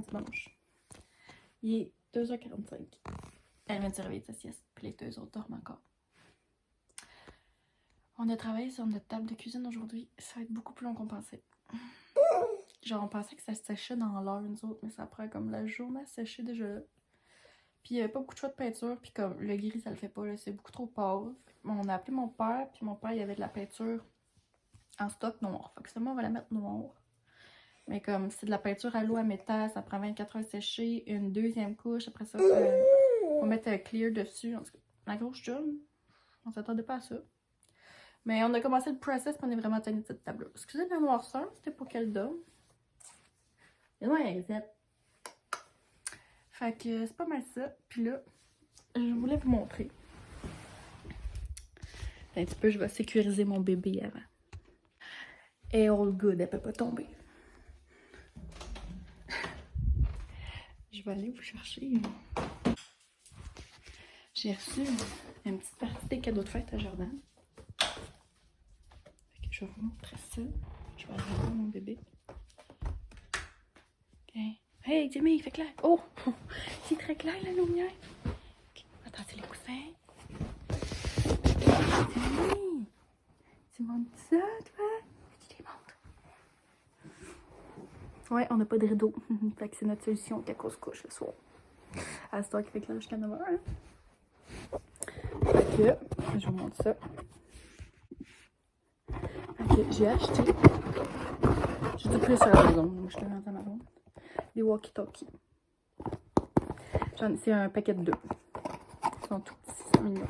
dimanche. Il est 2h45. Elle vient de se réveiller de sa sieste, puis les deux autres dorment encore. On a travaillé sur notre table de cuisine aujourd'hui. Ça va être beaucoup plus long qu'on pensait. Genre, on pensait que ça se séchait dans l'heure, nous autres, mais ça prend comme la journée à sécher déjà là. Puis il n'y avait pas beaucoup de choix de peinture, puis comme le gris, ça le fait pas, là, c'est beaucoup trop pâle. On a appelé mon père, puis mon père, il y avait de la peinture en stock noir. Fait que seulement, on va la mettre noire. Mais comme c'est de la peinture à l'eau à métal, ça prend 24 heures à sécher, une deuxième couche, après ça, on va mettre un clear dessus. En tout cas, la grosse job, on s'attendait pas à ça. Mais on a commencé le process, puis on est vraiment tenu de cette table-là. Excusez la noirceur, c'était pour qu'elle dorme. Et ouais, exact. Fait que c'est pas mal ça. Puis là, je voulais vous montrer. Un petit peu, je vais sécuriser mon bébé avant. Et all good, elle peut pas tomber. Je vais aller vous chercher. J'ai reçu une petite partie des cadeaux de fête à Jordan. Fait que je vais vous montrer ça. Je vais aller voir mon bébé. Ok. Hey Jimmy, il fait clair. Oh! C'est très clair la lumière. Okay. Attends, c'est les coussins. Jimmy! Tu montes ça, toi? Tu les montres. Ouais, on n'a pas de rideau. Fait que c'est notre solution qu'à cause couche le soir. À ce temps qu'il fait clair jusqu'à 9h. Hein? Fait que, je vous montre ça. Ok, j'ai acheté. J'ai tout pris sur Amazon. Moi, je te rends à Amazon. Des walkie-talkies. C'est un paquet de 2. Ils sont tout petits, c'est mignon.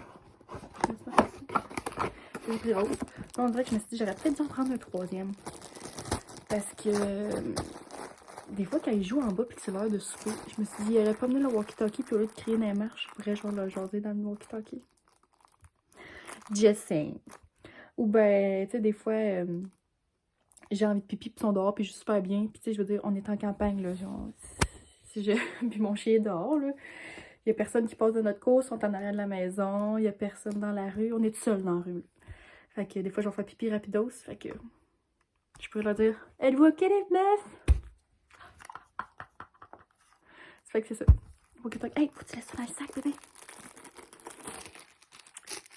C'est plus rose. Là, on dirait que je me suis dit, j'aurais peut-être dû en prendre un troisième. Parce que des fois, quand ils jouent en bas et que c'est l'heure de souper, je me suis dit, il aurait pas mieux le walkie-talkie puis au lieu de crier dans les marches, je pourrais genre le jaser dans le walkie-talkie. Just saying. Ou ben, tu sais, des fois, j'ai envie de pipi puis ils sont dehors puis je suis super bien. Puis tu sais, je veux dire, on est en campagne, là, genre, si je... puis mon chien est dehors, là. Il y a personne qui passe de notre course, on est en arrière de la maison, il y a personne dans la rue, on est tout seul dans la rue. Fait que des fois, je vais faire pipi rapidos, fait que je pourrais leur dire, êtes-vous ok les meufs? Fait que c'est ça. Hey, faut que tu laisses ça dans le sac, bébé.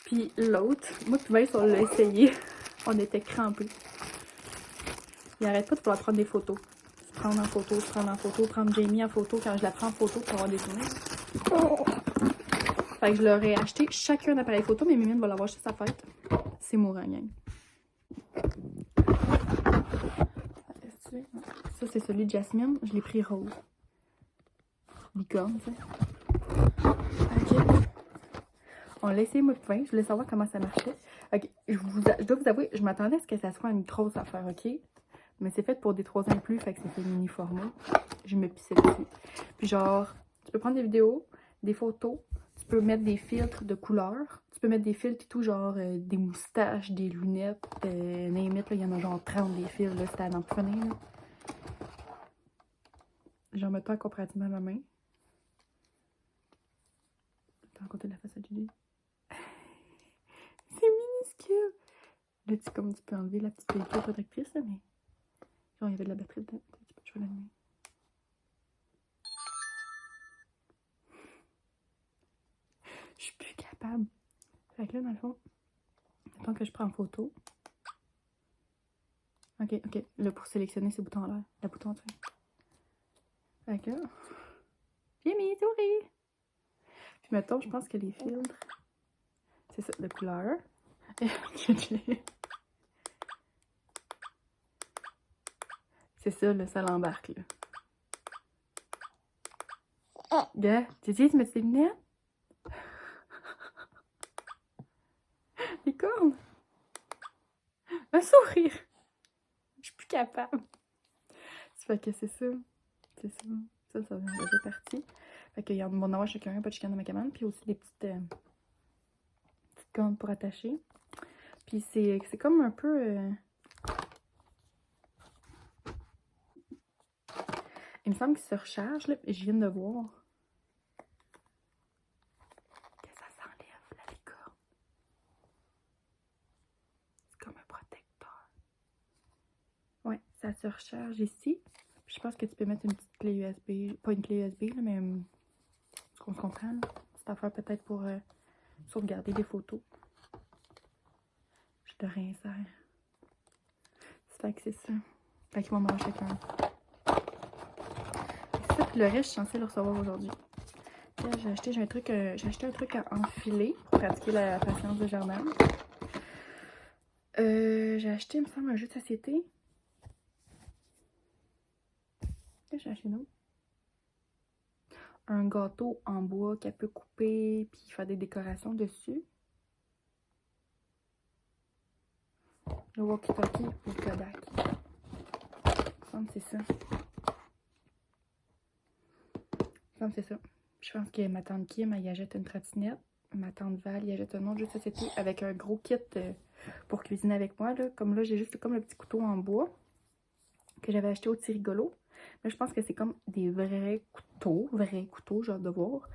Puis l'autre, moi puis Maïs, on l'a essayé. On était crampés. Il arrête pas de vouloir prendre des photos. Se prendre en photo, prendre Jamie en photo quand je la prends en photo pour avoir des souvenirs. Fait que je leur ai acheté chacun un appareil photo, mais Mimine va l'avoir chez sa fête. C'est mourant, gang. Ça, c'est celui de Jasmine. Je l'ai pris rose. Licorne, ça. Ok. On l'a essayé, moi, puis je voulais savoir comment ça marchait. Ok, je dois vous avouer, je m'attendais à ce que ça soit une grosse affaire, ok? Mais c'est fait pour des 3 ans et plus, fait que c'est mini format. Je me pissais dessus. Puis genre, tu peux prendre des vidéos, des photos, tu peux mettre des filtres de couleurs, tu peux mettre des filtres et tout, genre des moustaches, des lunettes, name it, là, il y en a genre 30 des fils, là, c'était à n'en plus finir, là. J'en mets pas comparativement à ma main. T'as côté de la face à Julie. C'est minuscule! Là, comme tu peux enlever la petite pellicule protectrice, là, mais genre, il y avait de la batterie dedans. Je vais l'allumer. Je suis plus capable. Fait que là, dans le fond, tant que je prends en photo. Ok, ok. Là, pour sélectionner ce bouton là, le bouton, tu sais. Fait que là, j'ai mis souris. Puis mettons, je pense que les filtres, c'est ça, de couleur. C'est ça, là, ça l'embarque, là. Gars, tu dis, tu mets tes lunettes? Les cornes! Un sourire! Je suis plus capable. Fait que c'est ça. C'est ça. Ça vient de deux parties. Fait qu'il y a mon avoir chacun, pas de chicane de ma cabane. Puis aussi des petites cornes pour attacher. Puis c'est comme un peu... Il me semble qu'il se recharge, là. Je viens de voir que ça s'enlève, la licorne. C'est comme un protecteur. Ouais, ça se recharge ici. Je pense que tu peux mettre une petite clé USB. Pas une clé USB, là, mais on se comprend. Là. Cette affaire peut-être pour sauvegarder des photos. Je te réinsère. C'est ça. Fait qu'ils vont m'en chacun. C'est ça, puis le reste, je suis censée le recevoir aujourd'hui. J'ai acheté un truc à enfiler pour pratiquer la patience de jardin. J'ai acheté, il me semble, un jeu de société. Qu'est-ce que j'ai acheté d'autre? Un gâteau en bois qu'elle peut couper puis faire des décorations dessus. Le walkie-talkie ou le Kodak. Il me semble que c'est ça. Il me semble que c'est ça. Je pense que ma tante Kim, elle y achète une trottinette. Ma tante Val, y achète un autre jeu de société avec un gros kit pour cuisiner avec moi. Là. Comme là, j'ai juste comme le petit couteau en bois que j'avais acheté au Petit Rigolo. Là, je pense que c'est comme des vrais couteaux, j'ai hâte de voir.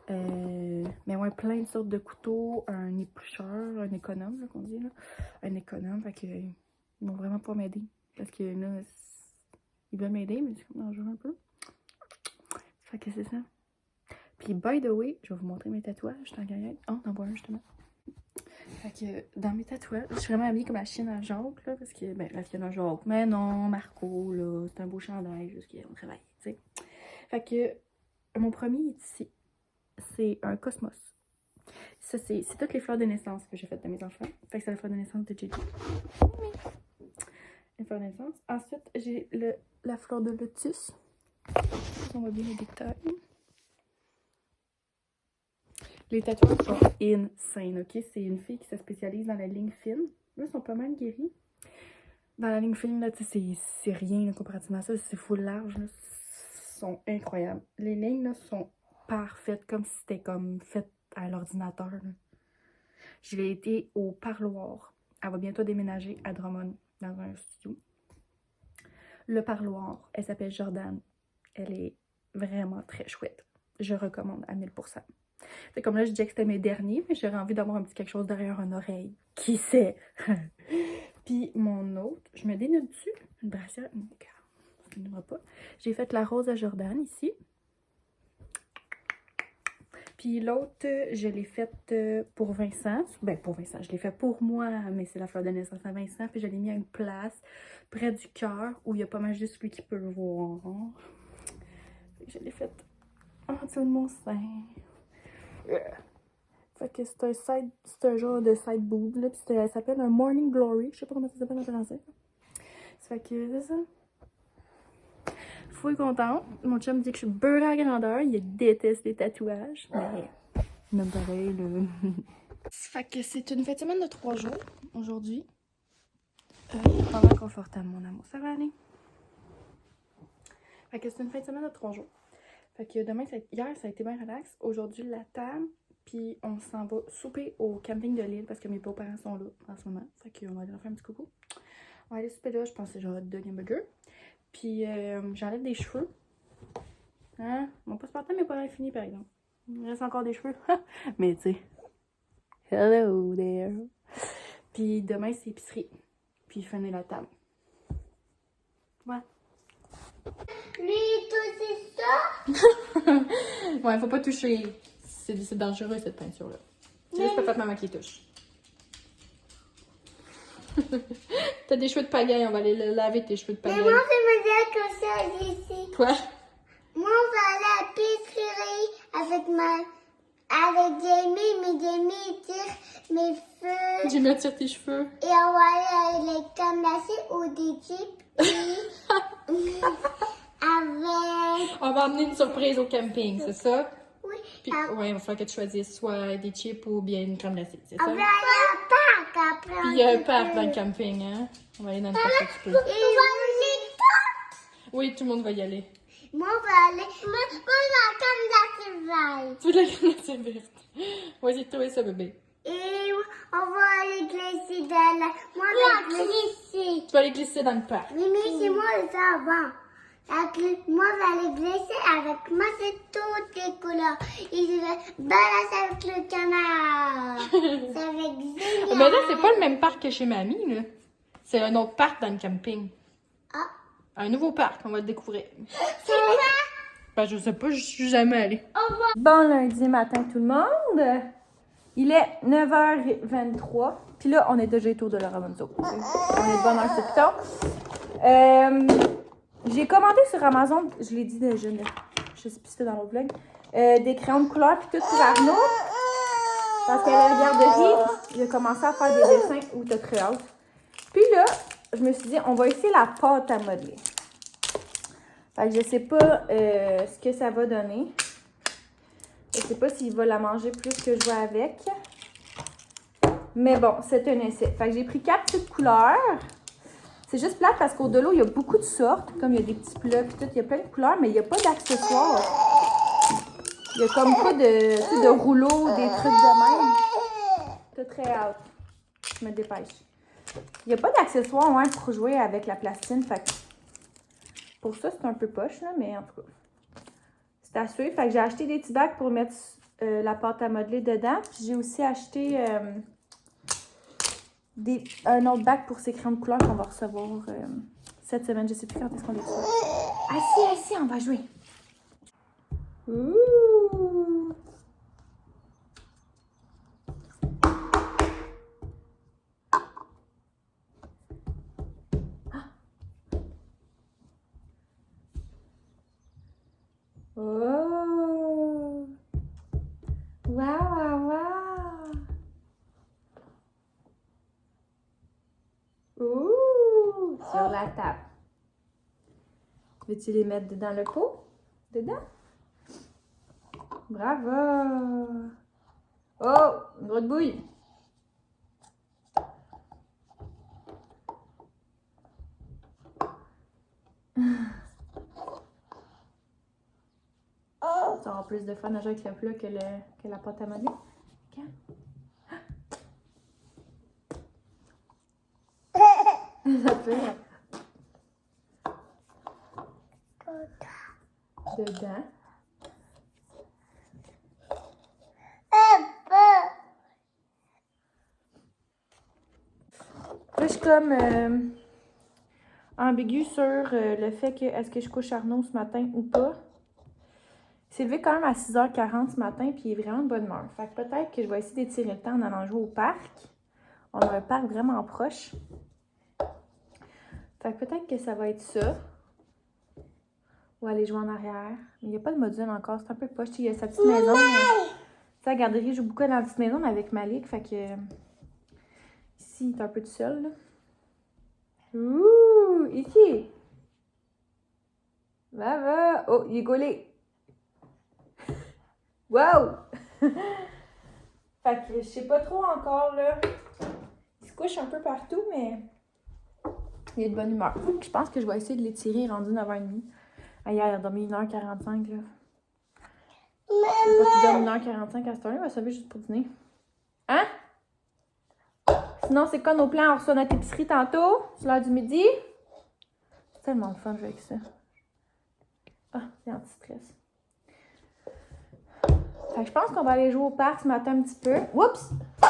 Mais ouais, plein de sortes de couteaux, un éplucheur, un économe, là, qu'on dit, là. Un économe, fait que ils vont vraiment pas m'aider. Parce que là, ils veulent m'aider, mais c'est comme dangereux un peu. Fait que c'est ça. Puis, by the way, je vais vous montrer mes tatouages. Je t'en gagne. Oh, t'en vois un, justement. Fait que, dans mes tatouages, je suis vraiment habillée comme la chienne à Jacques, là, parce que, ben, la chienne à Jacques. Mais non, Marco, là, c'est un beau chandail, juste qu'on travaille, tu sais. Fait que, mon premier est ici. C'est un cosmos. Ça, c'est toutes les fleurs de naissance que j'ai faites de mes enfants. Fait que c'est la fleur de naissance de Gigi. Les fleurs de naissance. Ensuite, j'ai la fleur de lotus. On voit bien les détails. Les tatouages sont insane, ok? C'est une fille qui se spécialise dans la ligne fine. Là, ils sont pas mal guéris. Dans la ligne fine, là, tu sais, c'est rien là, comparativement à ça. C'est full large, là. Ils sont incroyables. Les lignes, là, sont parfaites, comme si c'était comme fait à l'ordinateur. Je l'ai été au Parloir. Elle va bientôt déménager à Drummond, dans un studio. Le Parloir, elle s'appelle Jordan. Elle est vraiment très chouette. Je recommande à 1000%. C'est comme là, je disais que c'était mes derniers, mais j'aurais envie d'avoir un petit quelque chose derrière une oreille. Qui sait? Puis mon autre, je me dénude dessus. Une brassière. Ça ne pas. J'ai fait la rose à Jordan ici. Puis l'autre, je l'ai faite pour Vincent. Ben, pour Vincent, je l'ai fait pour moi, mais c'est la fleur de naissance à Vincent. Puis je l'ai mis à une place près du cœur où il y a pas mal juste lui qui peut le voir. Je l'ai faite en dessous de mon sein. Fait que c'est un genre de side boob, là. Puis elle s'appelle un Morning Glory. Je sais pas comment ça s'appelle en français. Ça fait que c'est ça. Full contente. Mon chum me dit que je suis beurre à grandeur. Il déteste les tatouages. Mais même pareil, là. Fait que c'est une fête de semaine de 3 jours aujourd'hui. Vraiment confortable, mon amour. Ça va aller. Fait que c'est une fête de semaine de 3 jours. Fait que demain, hier, ça a été bien relax. Aujourd'hui, la table. Puis on s'en va souper au camping de l'île parce que mes beaux-parents sont là en ce moment. Fait qu'on va aller leur faire un petit coucou. On va aller souper là, je pense que c'est genre de hamburger. Puis j'enlève des cheveux. Hein? Mon passe-partout n'est pas fini par exemple. Il me reste encore des cheveux. Mais tu sais. Hello there. Puis demain, c'est épicerie. Puis finir la table. Ouais. Lui, tout c'est ça? Ouais, faut pas toucher. C'est dangereux cette peinture-là. C'est juste papa maman qui touche. T'as des cheveux de pagaille, on va aller laver tes cheveux de pagaille. Mais moi, je me dis que ça ici. Quoi? Moi, on va aller à l'épicerie avec Jamie, mais Jamie tire mes cheveux. Jamie tire tes cheveux. Et on va aller avec comme glacés ou des chips. Avec... On va emmener une surprise au camping, c'est ça? Oui. Puis, ouais, il va falloir que tu choisisses soit des chips ou bien une crème glacée, c'est ça? On va aller au parc après. Puis il y a un parc dans le camping, hein? On va aller dans le parc un petit peu. Et on va aller tout. Oui, tout le monde va y aller. Moi, on va aller. Moi, la crème glacée. Tu veux de la crème glacée verte? Vas-y, trouver ça, bébé. Et on va aller glisser dans la... Moi, je vais glisser. Tu vas aller glisser dans le parc. Oui, mais c'est moi le savant. Moi, je vais aller glisser avec moi, c'est toutes les couleurs. Et je vais balancer avec le canard. Ça va être génial. Mais là, c'est pas le même parc que chez mamie, là. C'est un autre parc dans le camping. Ah, Un nouveau parc, on va le découvrir. C'est quoi? Ben, je sais pas, je suis jamais allée. Bon lundi matin tout le monde. Il est 9h23. Puis là, on est déjà autour de l'heure à Monzo. On est de bonne heure, c'est plutôt. J'ai commandé sur Amazon, je l'ai dit déjà, je sais plus si c'était dans l'autre vlog, des crayons de couleur puis tout pour Arnaud. Parce qu'à la garderie, il a commencé à faire des dessins où t'as très hâte. Puis là, je me suis dit, on va essayer la pâte à modeler. Fait que je sais pas ce que ça va donner. Je sais pas s'il va la manger plus que je vais avec. Mais bon, c'est un essai. Fait que j'ai pris 4 petites couleurs. C'est juste plate parce qu'au-delà, il y a beaucoup de sortes. Comme il y a des petits plats puis tout, il y a plein de couleurs, mais il n'y a pas d'accessoires. Il y a comme pas de rouleaux, des trucs de même. T'as très hâte. Je me dépêche. Il n'y a pas d'accessoires ouais, pour jouer avec la plastine. Fait que pour ça, c'est un peu poche, là, mais en tout cas. C'est à suivre. Fait que j'ai acheté des petits bacs pour mettre la pâte à modeler dedans. Puis j'ai aussi acheté un autre bac pour ces crayons de couleur qu'on va recevoir cette semaine. Je sais plus quand est-ce qu'on les reçoit. Assis, on va jouer. Ouh! Oh! Waouh! Ouh! Sur la table. Veux-tu les mettre dans le pot? Dedans? Bravo! Oh! Une grosse bouille! Ça aura plus de fun à jouer avec le plat que la pâte à modeler. Okay. Ça fait. Dedans. Là, je suis comme ambiguë sur le fait que est-ce que je couche Arnaud ce matin ou pas. Il s'est levé quand même à 6h40 ce matin, puis il est vraiment de bonne humeur. Fait que peut-être que je vais essayer d'étirer le temps en allant jouer au parc. On a un parc vraiment proche. Fait que peut-être que ça va être ça. Ou aller jouer en arrière. Mais il n'y a pas de module encore, c'est un peu poche. Il y a sa petite maison. Tu sais, la garderie joue beaucoup dans la petite maison, mais avec Malik. Fait que ici, il est un peu tout seul. Là. Ouh! Ici! Va! Oh, il est gaulé! Wow! Fait que je sais pas trop encore, là. Il se couche un peu partout, mais il est de bonne humeur. Je pense que je vais essayer de l'étirer rendu 9h30. Ah, hier, il a dormi 1h45, là. Pas qu'il dorme 1h45 à cette heure-là, il va se lever juste pour dîner. Hein? Sinon, c'est quoi nos plans? On reçoit notre épicerie tantôt, c'est l'heure du midi. C'est tellement le fun de jouer avec ça. Ah, c'est anti-stress. Fait que je pense qu'on va aller jouer au parc ce matin un petit peu. Oups! Oh.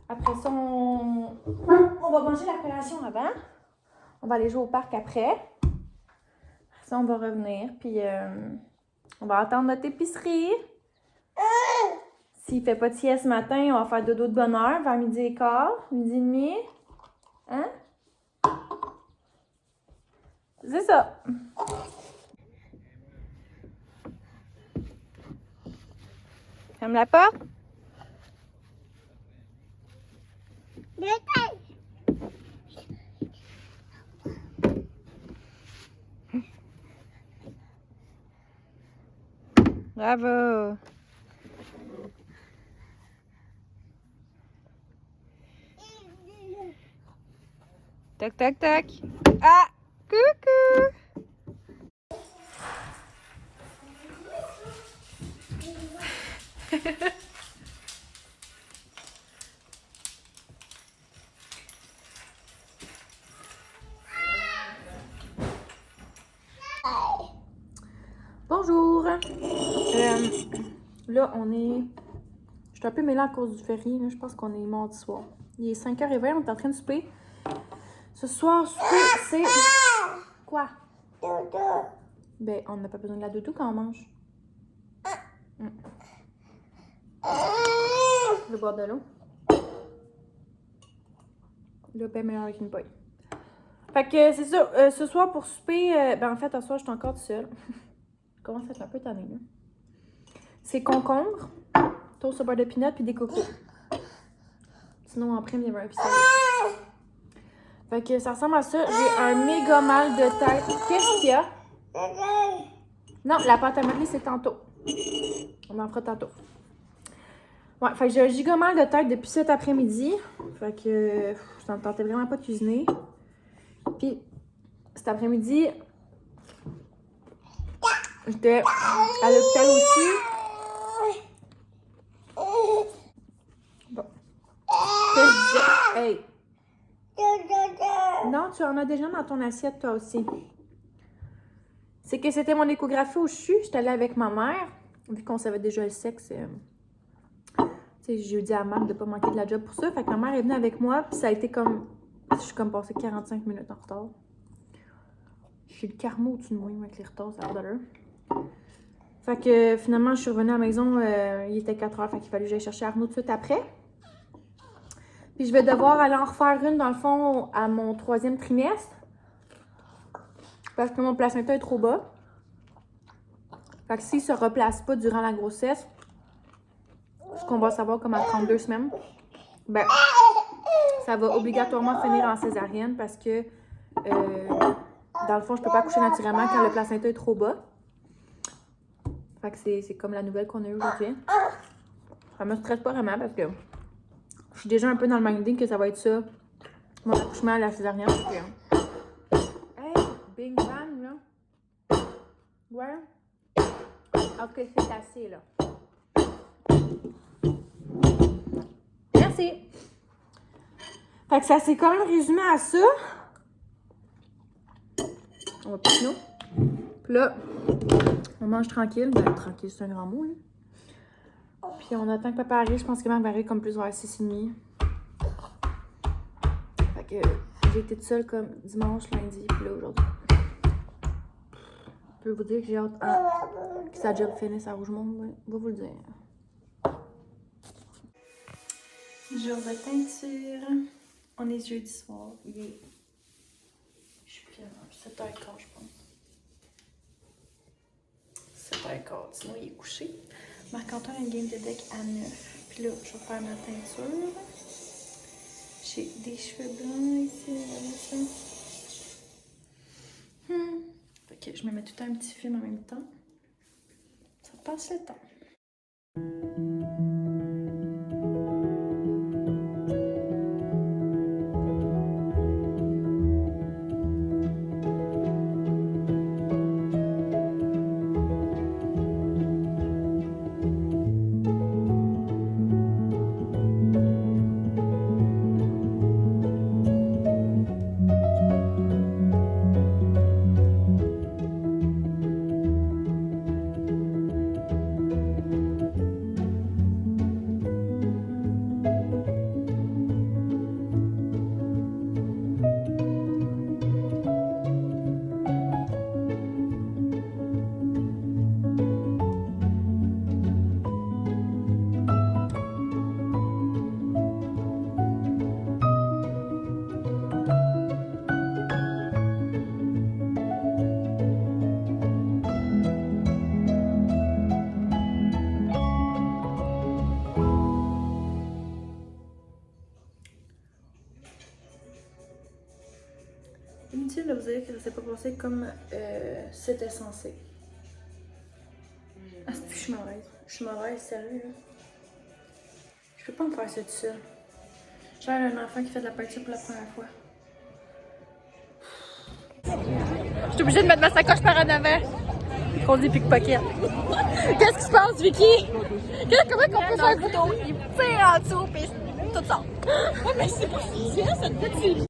Après ça, on va manger la collation avant. On va aller jouer au parc après. Après ça, on va revenir. Puis, on va attendre notre épicerie. S'il fait pas de sieste ce matin, on va faire dodo de bonne heure vers 12h15, 12h30. Hein? C'est ça. Ferme la porte. Bravo. Tac, tac, tac. Ah, coucou. Bonjour. Là, on est... Je suis un peu mêlée à cause du ferry. Là. Je pense qu'on est mardi soir. Il est 5h20, on est en train de souper. Ce soir, c'est... Quoi? Ben, on n'a pas besoin de la doudou quand on mange. Je vais boire de l'eau. L'eau est meilleure avec une paille. Fait que c'est ça. Ce soir, pour souper, ben en fait, ce soir, je suis encore toute seule. Je commence à être un peu tannée, là. C'est concombre, toast au beurre de pinot puis des cocos. Sinon, en prime, il y avait un pissenlit. Fait que ça ressemble à ça. J'ai un méga mal de tête. Qu'est-ce qu'il y a? Non, la pâte à modeler, c'est tantôt. On en fera tantôt. Ouais, fait que j'ai un giga mal de tête depuis cet après-midi. Fait que ça me tentait vraiment pas de cuisiner. Puis cet après-midi, j'étais à l'hôpital aussi. Bon. Qu'est-ce que je disais? Hey! Non, tu en as déjà dans ton assiette, toi aussi. C'est que c'était mon échographie au CHU. J'étais allée avec ma mère. Vu qu'on savait déjà le sexe, j'ai dit à Marc de pas manquer de la job pour ça. Fait que ma mère est venue avec moi. Puis ça a été comme... Je suis comme passée 45 minutes en retard. Je suis le carmo au-dessus de moi avec les retards, ça a l'air de l'heure. Fait que finalement, je suis revenue à la maison. Il était 4 heures. Fait qu'il fallait que j'aille chercher Arnaud tout de suite après. Puis je vais devoir aller en refaire une, dans le fond, à mon 3e trimestre. Parce que mon placenta est trop bas. Fait que s'il ne se replace pas durant la grossesse, ce qu'on va savoir comme à 32 semaines, ben, ça va obligatoirement finir en césarienne parce que, dans le fond, je peux pas accoucher naturellement quand le placenta est trop bas. Fait que c'est comme la nouvelle qu'on a eue aujourd'hui. Ça me stresse pas vraiment parce que je suis déjà un peu dans le minding que ça va être ça, mon accouchement à la césarienne. Hey, bing bang, là. Ouais. Ok, c'est assez, là. Merci. Fait que ça s'est quand même résumé à ça. On va plus nous. Puis là, on mange tranquille. Ben, tranquille, c'est un grand mot, là. Puis on attend que papa arrive. Je pense que Marc va arriver comme plus vers 6h30. Fait que j'ai été toute seule comme dimanche, lundi, puis là aujourd'hui. Je peux vous dire que j'ai hâte que sa job finisse à Rougemont. Ouais, on va vous le dire. Jour de teinture. On est jeudi soir. Il est... Je sais plus quelle heure. 7h15, je pense. 7h15. Sinon, il est couché. Marc-Antoine a une game de deck à 9. Puis là, je vais faire ma teinture. J'ai des cheveux blancs ici. Voilà ça. Fait que je me mets tout un petit film en même temps. Ça passe le temps. Inutile de vous dire que ça s'est pas passé comme c'était censé. Ah, c'est que je suis mauvaise. Je suis mauvaise, sérieux, là. Je peux pas me faire ça tout seul. J'ai un enfant qui fait de la peinture pour la première fois. Je suis obligée de mettre ma sacoche par en avant. Qu'on dit pickpocket. Qu'est-ce qui se passe, Vicky? Comment qu'on peut faire un couteau? Il tire en dessous, pis tout ça. Ouais, mais c'est pas suffisant, ça te fait du...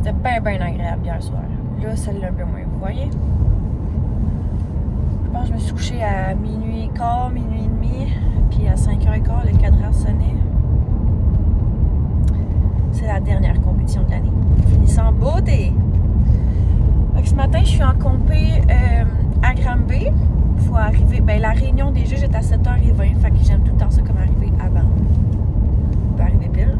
C'était bien agréable hier soir. Là, celle-là un peu moins, vous voyez? Je pense que je me suis couchée à minuit et quart, minuit et demi, puis à 5h15, le cadran sonnait. C'est la dernière compétition de l'année. Finissant en beauté! Donc, ce matin, je suis en compé à Granby. Faut arriver. Ben, la réunion des juges est à 7h20. Fait que j'aime tout le temps ça comme arriver avant. On peut arriver pile.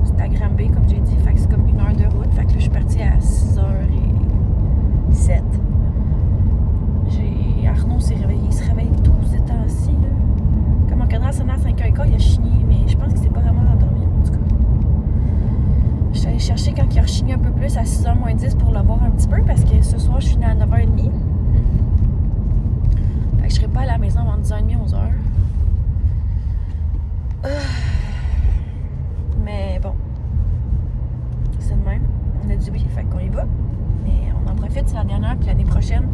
C'est à Granby, comme j'ai dit. Fait que c'est comme 1 heure de route. Fait que là, je suis partie à 6h07. Arnaud s'est réveillé. Il se réveille tôt ces temps-ci. Comme mon cadran sonnait à 5h15, il a chigné. Mais je pense qu'il s'est pas vraiment endormi. En tout cas. Je suis allée chercher quand il a rechigné un peu plus à 6h moins 10 pour le voir un petit peu parce que ce soir je finis à 9h30. Fait que je serai pas à la maison avant 10h30, 11h. Mais bon. C'est de même. On a dit oui, fait qu'on y va. Mais on en profite, c'est la dernière, puis l'année prochaine,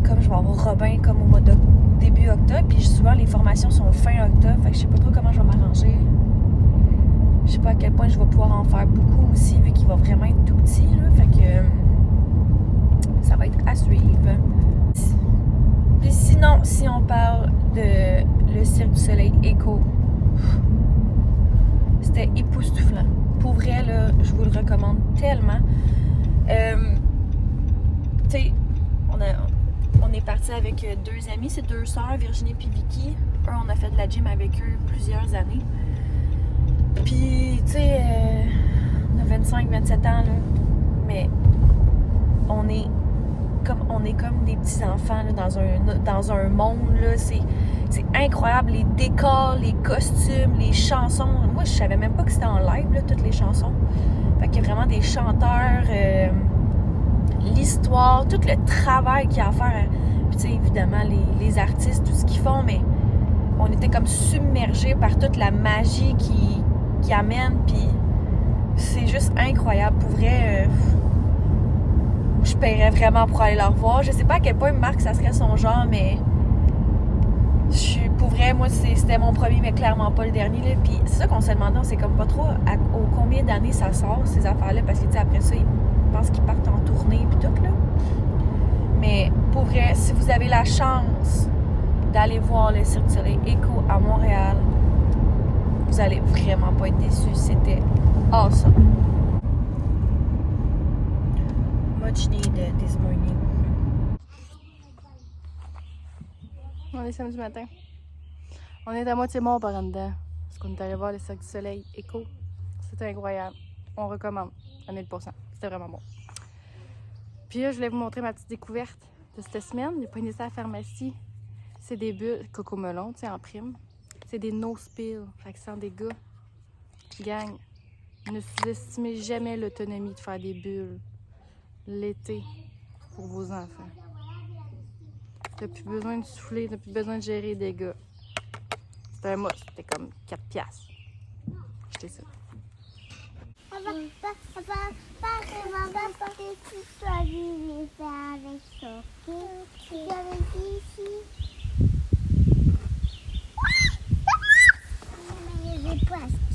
comme je vais avoir Robin comme au mois de début octobre, puis souvent les formations sont fin octobre, fait que je sais pas trop comment je vais m'arranger. Je sais pas à quel point je vais pouvoir en faire beaucoup aussi, vu qu'il va vraiment être tout petit, là. Fait que ça va être à suivre. Puis sinon, si on parle de le Cirque du Soleil Éco, c'était époustouflant. Pour vrai, là, je vous le recommande tellement. Tu sais, on est parti avec 2 amis, c'est 2 sœurs, Virginie et Vicky. On a fait de la gym avec eux plusieurs années. Puis, tu sais, on a 25, 27 ans, là, mais on est comme des petits-enfants là, dans un monde, là, c'est incroyable, les décors, les costumes, les chansons. Moi, je savais même pas que c'était en live, là, toutes les chansons. Fait qu'il y a vraiment des chanteurs, l'histoire, tout le travail qu'il y a à faire. Puis, tu sais, évidemment, les artistes, tout ce qu'ils font, mais on était comme submergés par toute la magie qui amène, puis c'est juste incroyable. Pour vrai, je paierais vraiment pour aller la revoir. Je sais pas à quel point Marc, ça serait son genre, mais pour vrai, moi, c'était mon premier, mais clairement pas le dernier, là. Puis c'est ça qu'on se demandait, c'est comme pas trop au combien d'années ça sort, ces affaires-là, parce que, tu sais, après ça, ils pensent qu'ils partent en tournée, puis tout, là. Mais pour vrai, si vous avez la chance d'aller voir le Cirque du Soleil Éco à Montréal, vous allez vraiment pas être déçus. C'était awesome. Much needed this morning. On est samedi matin. On est à moitié mort par en dedans. Parce qu'on est allé voir le Cirque du Soleil Éco. C'était incroyable. On recommande à 1000%. C'était vraiment bon. Puis là, je voulais vous montrer ma petite découverte de cette semaine. J'ai pogné ça à la pharmacie. C'est des bulles coco-melon, tu sais, en prime. C'est des nose pills, fait que sans des gars. Gang, ne sous-estimez jamais l'autonomie de faire des bulles l'été pour vos enfants. T'as plus besoin de souffler, t'as plus besoin de gérer des gars. C'était un must, c'était comme 4 piastres. J'étais ça. Papa, que tu sois venu faire avec ça, ok? Tu avais dit ici. Mais j'ai presque.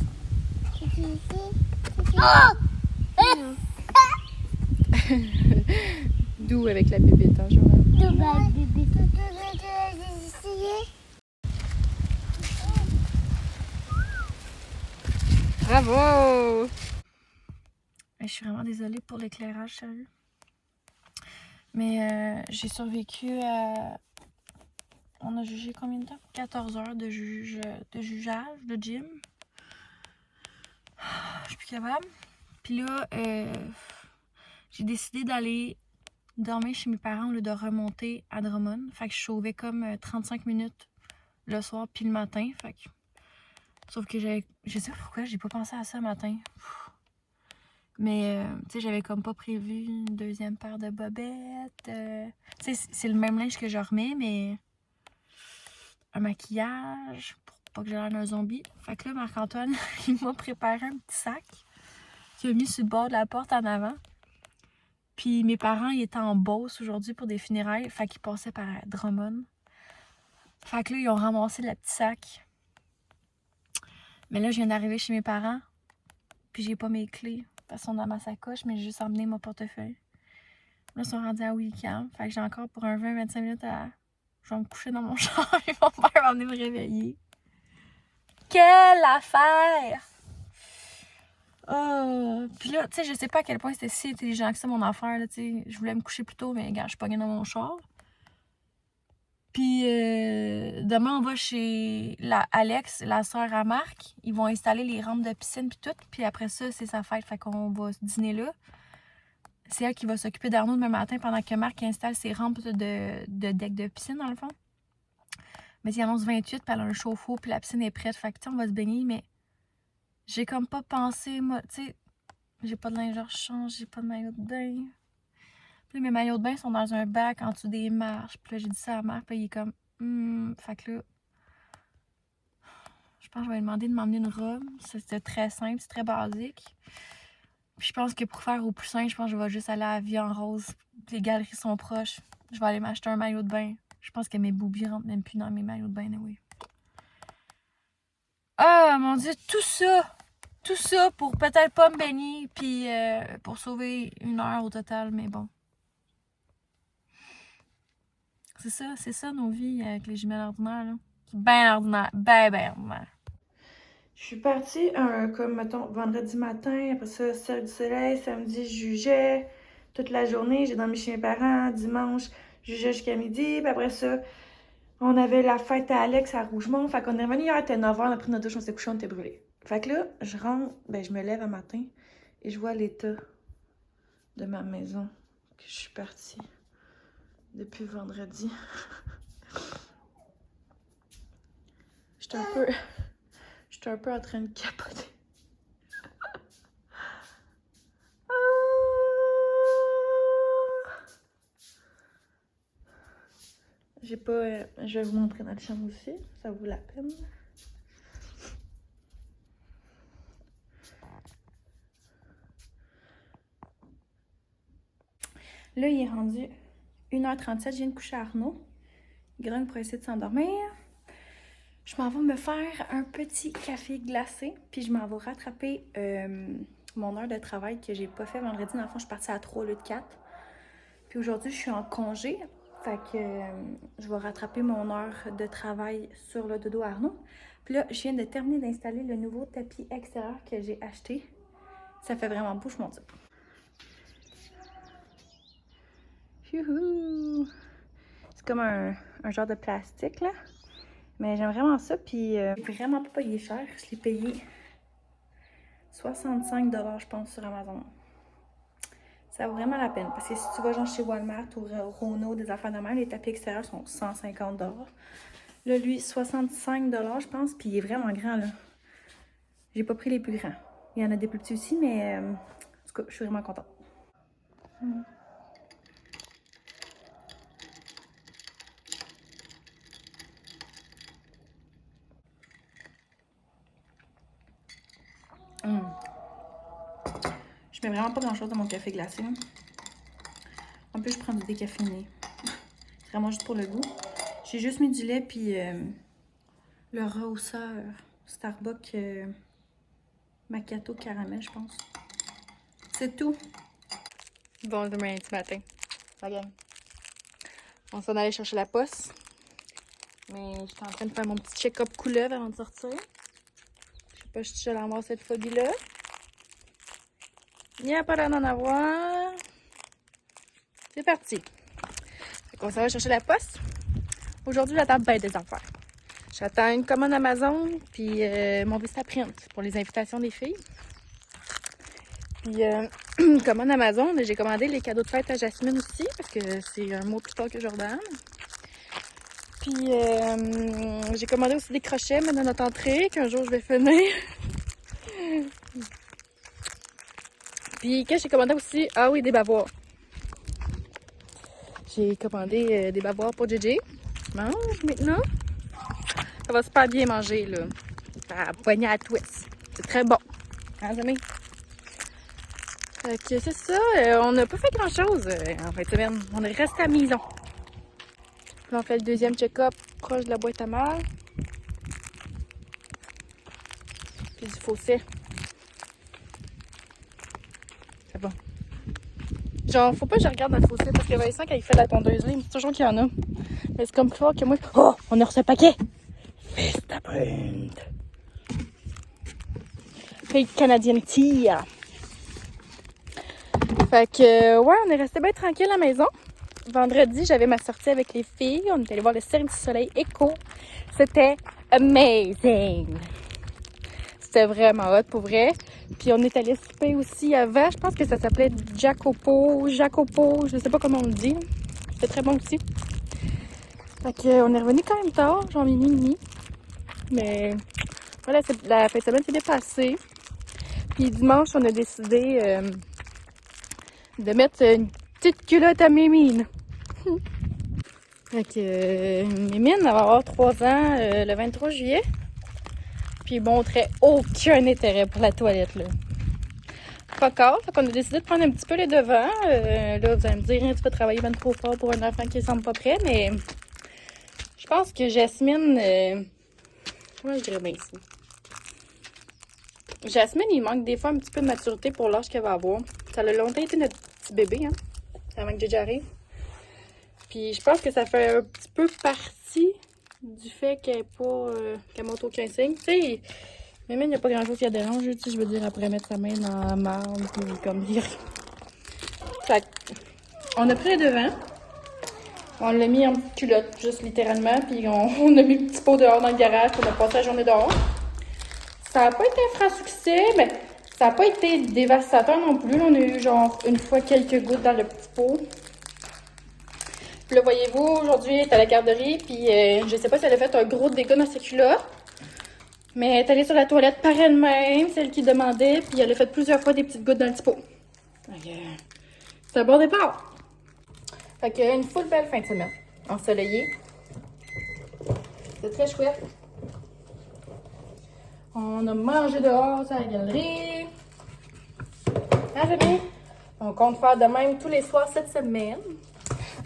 C'est ici. Oh! D'où avec la bébête, hein, Joël? D'où la bébé? Tu essayé? Bravo! Je suis vraiment désolée pour l'éclairage, sérieux. Mais j'ai survécu à... On a jugé combien de temps? 14 heures de jugeage, de gym. Je suis plus capable. Puis là, j'ai décidé d'aller dormir chez mes parents au lieu de remonter à Drummond. Fait que je sauvais comme 35 minutes le soir puis le matin. Fait que... Sauf que je sais pas pourquoi j'ai pas pensé à ça le matin. Mais tu sais, j'avais comme pas prévu une deuxième paire de bobettes. Tu sais, c'est le même linge que je remets, mais un maquillage pour pas que j'ai l'air d'un zombie. Fait que là, Marc-Antoine, il m'a préparé un petit sac qu'il a mis sur le bord de la porte en avant. Puis mes parents, ils étaient en Beauce aujourd'hui pour des funérailles. Fait qu'ils passaient par Drummond. Fait que là, ils ont ramassé le petit sac. Mais là, je viens d'arriver chez mes parents. puis j'ai pas mes clés parce qu'ils sont dans ma sacoche, mais j'ai juste emmené mon portefeuille. Là, ils sont rendus à week-end. Fait que j'ai encore pour un 20-25 minutes à. Je vais me coucher dans mon char et mon père va venir me réveiller. Quelle affaire! Puis là, tu sais, je sais pas à quel point c'était si intelligent que ça, mon affaire, là, tu sais. Je voulais me coucher plus tôt, mais gars, je suis pas dans mon char. Puis demain, on va chez Alex, la soeur à Marc. Ils vont installer les rampes de piscine puis tout. Puis après ça, c'est sa fête, fait qu'on va dîner là. C'est elle qui va s'occuper d'Arnaud demain matin pendant que Marc installe ses rampes de deck de piscine, dans le fond. Mais il annonce 28, puis elle a un chauffe-eau, puis la piscine est prête. Fait que, tu sais, on va se baigner, mais j'ai comme pas pensé, moi, tu sais, j'ai pas de linge à rechange, j'ai pas de maillot de bain. Puis là, mes maillots de bain sont dans un bac en dessous des marches. Puis là, j'ai dit ça à Marc, puis il est comme, Fait que là, je pense que je vais lui demander de m'emmener une robe. C'était très simple, c'est très basique. Puis je pense que pour faire au plus simple, je pense que je vais juste aller à Vie en Rose. Les galeries sont proches. Je vais aller m'acheter un maillot de bain. Je pense que mes boobies rentrent même plus dans mes maillots de bain, oui. Ah, mon Dieu, tout ça pour peut-être pas me baigner, puis pour sauver 1 heure au total, mais bon. C'est ça nos vies avec les jumelles ordinaires, là. C'est bien ordinaire, ben ordinaire. Je suis partie, comme, mettons, vendredi matin, après ça, Cercle du Soleil, samedi, je jugeais toute la journée, j'ai dormi chez mes parents, dimanche, je jugeais jusqu'à midi, puis après ça, on avait la fête à Alex à Rougemont, fait qu'on est revenu hier, il était 9h, on a pris notre douche, on s'est couché, on était brûlés. Fait que là, je rentre, je me lève un matin, et je vois l'état de ma maison, que je suis partie depuis vendredi. J'étais un peu en train de capoter. Je vais vous montrer notre chambre aussi, ça vaut la peine. Là, il est rendu 1h37, je viens de coucher Arnaud. Il grogne pour essayer de s'endormir. Je m'en vais me faire un petit café glacé, puis je m'en vais rattraper mon heure de travail que j'ai pas fait vendredi. Dans le fond, je suis partie à 3 au lieu de 4. Puis aujourd'hui, je suis en congé, fait que je vais rattraper mon heure de travail sur le dodo Arnaud. Puis là, je viens de terminer d'installer le nouveau tapis extérieur que j'ai acheté. Ça fait vraiment beau, je m'en dis. Youhou! C'est comme un genre de plastique, là. Mais j'aime vraiment ça, puis j'ai vraiment pas payé cher. Je l'ai payé 65 $, je pense, sur Amazon. Ça vaut vraiment la peine, parce que si tu vas genre chez Walmart ou Rono, des affaires de même, les tapis extérieurs sont 150 $. Là, lui, 65 $, je pense, puis il est vraiment grand, là. J'ai pas pris les plus grands. Il y en a des plus petits aussi, mais en tout cas, je suis vraiment contente. Je mets vraiment pas grand chose dans mon café glacé. En plus, je prends du décaféiné. C'est vraiment juste pour le goût. J'ai juste mis du lait puis le rehausseur Starbucks macchiato caramel, je pense. C'est tout. Bon demain, ce matin. Regarde. On s'en allait chercher la poste. Mais j'étais en train de faire mon petit check-up couleuvre avant de sortir. Je sais pas si je suis allée en voir cette phobie-là. Il n'y a pas d'en avoir. C'est parti. On s'en va chercher la poste. Aujourd'hui, j'attends bien des affaires. J'attends une commande Amazon, puis mon Vistaprint pour les invitations des filles. Puis une commande Amazon, j'ai commandé les cadeaux de fête à Jasmine aussi, parce que c'est un mois plus tard que Jordan. Puis j'ai commandé aussi des crochets, mais dans notre entrée, qu'un jour je vais finir. Puis qu'est-ce que j'ai commandé aussi? Ah oui, des bavoirs. J'ai commandé des bavoirs pour JJ. Mange maintenant. Ça va super bien manger, là. À poignée à twist. C'est très bon. Hein, amis? Fait que c'est ça. On n'a pas fait grand-chose en fin de semaine. On est resté à la maison. Là, on fait le deuxième check-up proche de la boîte à mal. Puis du fossé. Genre, faut pas que je regarde dans le fossé parce que Vincent, quand il fait la tondeuse, là, il me dit toujours qu'il y en a. Mais c'est comme plus fort que moi. Oh, on a reçu un paquet! Vistaprint! Fille canadienne tia! Fait que, ouais, on est resté bien tranquille à la maison. Vendredi, j'avais ma sortie avec les filles. On est allé voir le Cirque du Soleil Écho. C'était amazing! C'était vraiment hot pour vrai. Puis on est allé souper aussi avant. Je pense que ça s'appelait Jacopo, je sais pas comment on le dit. C'était très bon aussi. Fait qu'on est revenu quand même tard, genre minuit. Mais voilà, la fin de semaine s'est bien passée. Puis dimanche, on a décidé de mettre une petite culotte à Mimine. Fait que Mimine va avoir 3 ans le 23 juillet. Puis il montrait aucun intérêt pour la toilette, là. Pas encore. Fait qu'on a décidé de prendre un petit peu les devants. Là, vous allez me dire, tu peux travailler bien trop fort pour un enfant qui semble pas prêt, mais je pense que Jasmine... comment je dirais bien ça? Jasmine, il manque des fois un petit peu de maturité pour l'âge qu'elle va avoir. Ça a longtemps été notre petit bébé, hein, avant que Gigi arrive. Puis je pense que ça fait un petit peu partie du fait qu'elle est pas... qu'elle montre aucun signe. Tu sais, même il n'y a pas grand-chose qui a dérange, tu sais, je veux dire, après mettre sa main dans la marde, puis comme dire. Fait on a pris les devants. On l'a mis en petite culotte, juste littéralement, puis on a mis le petit pot dehors dans le garage, puis on a passé la journée dehors. Ça n'a pas été un franc succès, mais ça n'a pas été dévastateur non plus. On a eu genre une fois quelques gouttes dans le petit pot. Puis là, voyez-vous, aujourd'hui, elle est à la garderie, puis je sais pas si elle a fait un gros dégât dans ses culottes. Mais elle est allée sur la toilette par elle-même, celle qui demandait, puis elle a fait plusieurs fois des petites gouttes dans le petit pot. C'est un bon départ. Fait que une full belle fin de semaine, ensoleillée. C'est très chouette. On a mangé dehors à la galerie. Hein, Jamie? On compte faire de même tous les soirs cette semaine.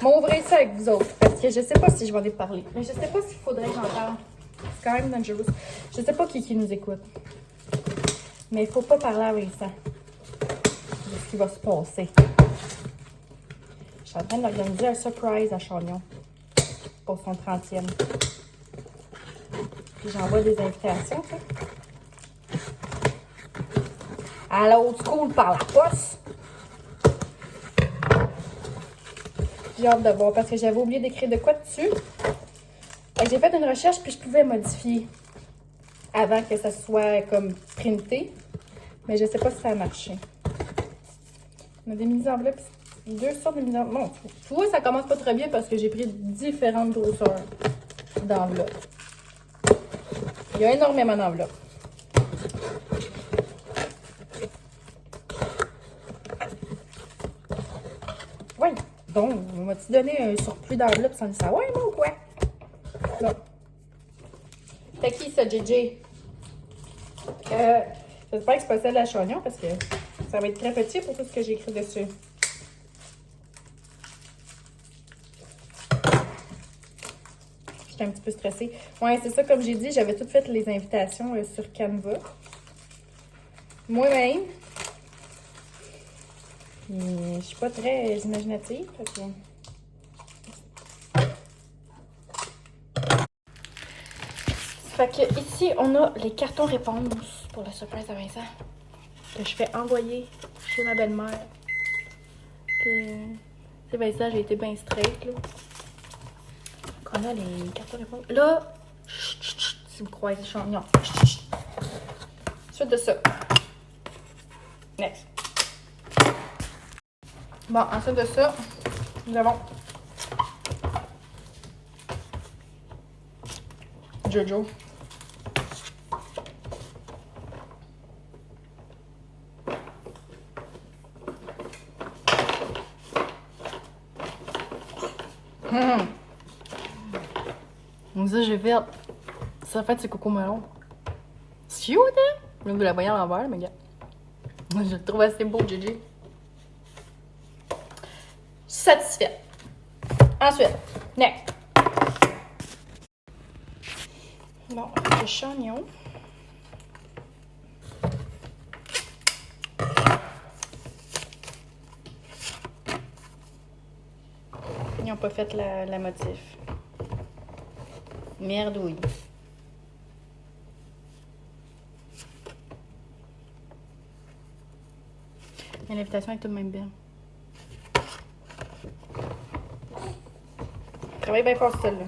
M'ouvrir ça avec vous autres, parce que je sais pas si je vais en parler. Mais je sais pas s'il faudrait que j'en parle. C'est quand même dangerous. Je sais pas qui nous écoute. Mais il faut pas parler à Vincent de ce qui va se passer. Je suis en train d'organiser un surprise à Chagnon pour son 30e. Puis j'envoie des invitations, ça. À l'autre school par la poste. J'ai hâte de voir parce que j'avais oublié d'écrire de quoi dessus. J'ai fait une recherche puis je pouvais modifier avant que ça soit comme printé. Mais je sais pas si ça a marché. On a des mini-enveloppes. 2 sortes de mini-enveloppes. Bon, tu vois, ça commence pas très bien parce que j'ai pris différentes grosseurs d'enveloppes. Il y a énormément d'enveloppes. Oui, donc, on m'a-tu donné un surplus d'enveloppes sans le savoir, moi, ou quoi? Non. C'est qui, ça, JJ? J'espère que c'est pas celle de la Chagnon parce que ça va être très petit pour tout ce que j'ai écrit dessus. J'étais un petit peu stressée. Ouais, c'est ça, comme j'ai dit, j'avais toutes fait les invitations sur Canva. Moi-même. Je suis pas très imaginative. Fait que ici, on a les cartons réponses pour le surprise à Vincent. Que je fais envoyer chez ma belle-mère. Tu sais, Vincent, j'ai été bien straight, là. On a les cartons réponses. Là, si vous croisez Chagnon. Suite de ça. Next. Bon, ensuite de ça, nous avons Jojo. Donc ça, j'ai fait. Ça fait, c'est coco melon. C'est cute, hein? Vous la voyez à l'envers, mais gars. Moi, je le trouve assez beau, Gigi. Satisfaite. Ensuite, next. Bon, le Chagnon. n'ont pas fait la motif. Merdouille. Mais l'invitation est tout de même belle. Travaille bien fort celle-là.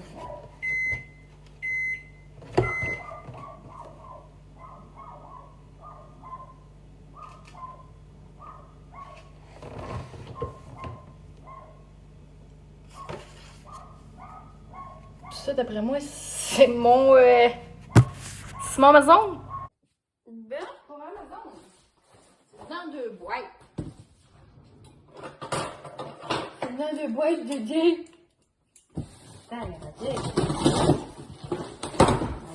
Ça, d'après moi, c'est mon... c'est mon Amazon. Ben, pour Amazon. Dans 2 boîtes. Dans 2 boîtes de dés. Attends, il y a une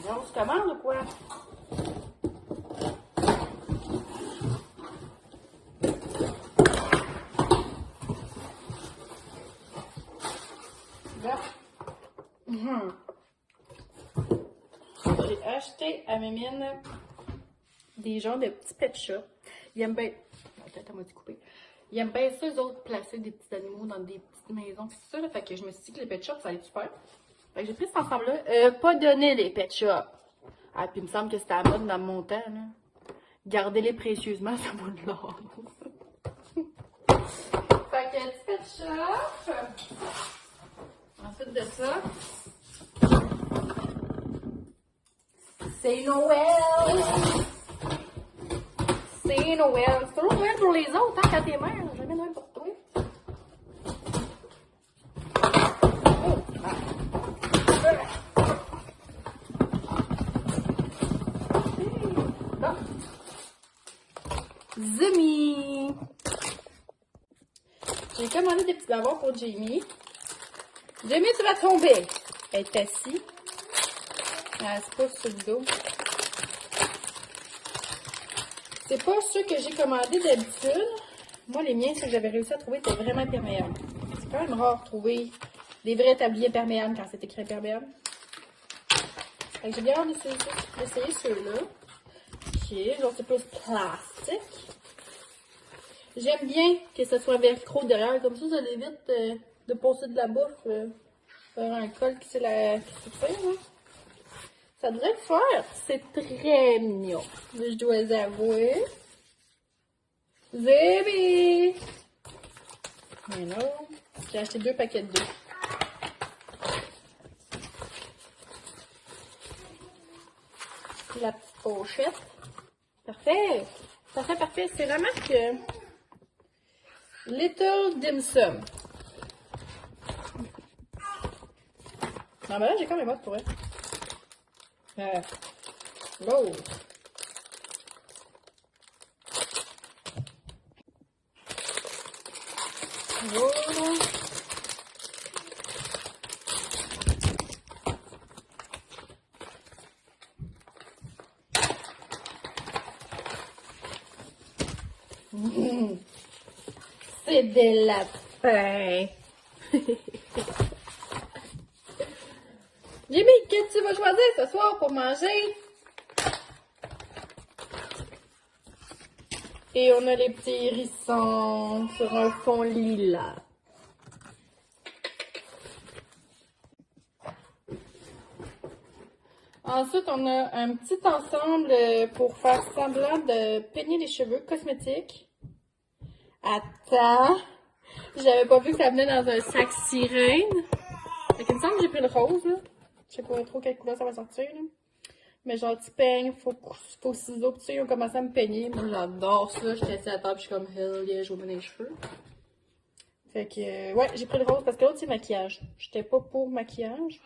grosse commande ou quoi? J'ai acheté à Mémine des genres de petits pet shops. Ils aiment bien... Attends, moi, couper. Ils aiment bien ça, eux autres, placer des petits animaux dans des petites maisons. C'est ça, là. Fait que je me suis dit que les pet shops, ça allait super. Fait que j'ai pris cet ensemble-là. Pas donner les pet shops. Ah, puis il me semble que c'était à la mode dans mon temps, là. Gardez-les précieusement, ça vaut de l'or. Fait que petit pet shop. Ensuite de ça... C'est Noël! C'est Noël! C'est toujours Noël pour les autres, hein, quand t'es mère. Jamais Noël pour toi. Oh! Bon. Zumi! J'ai commandé des petits bavoirs pour Jamie. Jamie, tu vas tomber! Elle est assise. Elle se pousse sur le dos. C'est pas ceux que j'ai commandé d'habitude. Moi, les miens, ceux que j'avais réussi à trouver, étaient vraiment imperméables. C'est quand même rare de trouver des vrais tabliers imperméables quand c'est écrit imperméable. Fait que j'ai bien hâte d'essayer ceux-là. Ok, genre c'est plus plastique. J'aime bien que ce soit velcro derrière, comme ça évite de passer de la bouffe. Faire un col qui c'est la... Ça devrait le faire. C'est très mignon. Je dois avouer. Zébi! Mais non. J'ai acheté 2 paquets de 2. La petite pochette. Parfait. Parfait, parfait. C'est la marque Little Dim Sum. Non, mais là, j'ai quand même hâte pour elle. Wow. Voilà. C'est des lapins. Jimmy, qu'est-ce que tu vas choisir ce soir pour manger? Et on a les petits hérissons sur un fond lilas. Ensuite, on a un petit ensemble pour faire semblant de peigner les cheveux cosmétiques. Attends, j'avais pas vu que ça venait dans un sac sirène. Fait qu'il me semble que j'ai pris le rose, là. Je sais pas trop quelle couleur ça va sortir, là. Mais genre, tu peignes, faut ciseaux, pis tu sais, ils ont commencé à me peigner. Moi, j'adore ça. J'étais assise à la table, je suis comme, hell yeah, je vais mettre les cheveux. Fait que, ouais, j'ai pris le rose parce que l'autre, c'est maquillage. J'étais pas pour maquillage.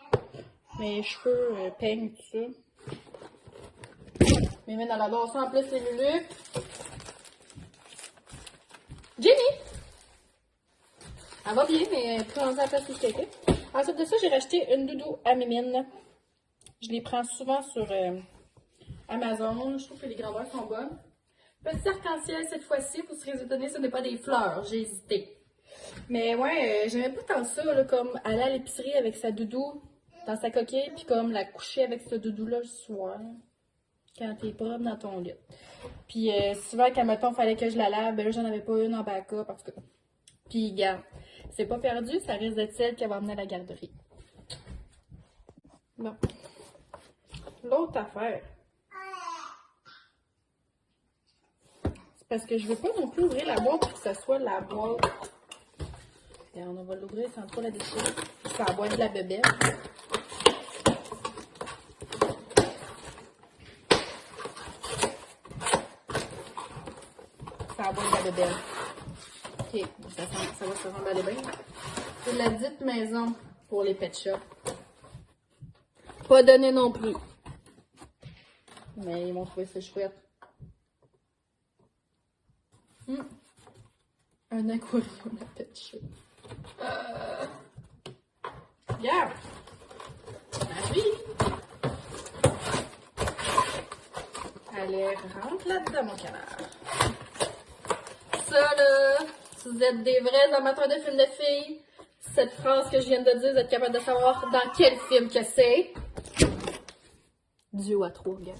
Mes cheveux peignent, tout ça. Mais maintenant, dans la bosse, en plus, c'est Lulu. Jenny! Elle va bien, mais plus rendue à la place où j'étais. Ensuite de ça, j'ai racheté une doudou à Mimine. Je les prends souvent sur Amazon. Je trouve que les grandeurs sont bonnes. Petit arc-en-ciel cette fois-ci. Vous serez étonnés, ce n'est pas des fleurs. J'ai hésité. Mais ouais, j'aimais pas tant ça, là, comme aller à l'épicerie avec sa doudou dans sa coquille, puis comme la coucher avec ce doudou-là le soir, quand t'es propre dans ton lit. Puis souvent, quand mettons, fallait que je la lave, ben là, j'en avais pas une en backup, parce que... Puis, regarde, c'est pas perdu, ça risque d'être celle qui va emmener à la garderie. Bon. L'autre affaire. C'est parce que je veux pas non plus ouvrir la boîte pour que ça soit la boîte. Et on va l'ouvrir sans trop la déchirer. C'est la boîte de la bébête. C'est la boîte de la bébête. Ok, ça va se remballer bien. C'est la dite maison pour les pet shops. Pas donné non plus. Mais ils m'ont trouvé ça chouette. Un aquarium à pet shop. Regarde! Ma fille! Allez, rentre là-dedans, mon canard. Ça, là, si vous êtes des vrais amateurs de films de filles, cette phrase que je viens de dire, vous êtes capable de savoir dans quel film que c'est. Duo à 3, regarde.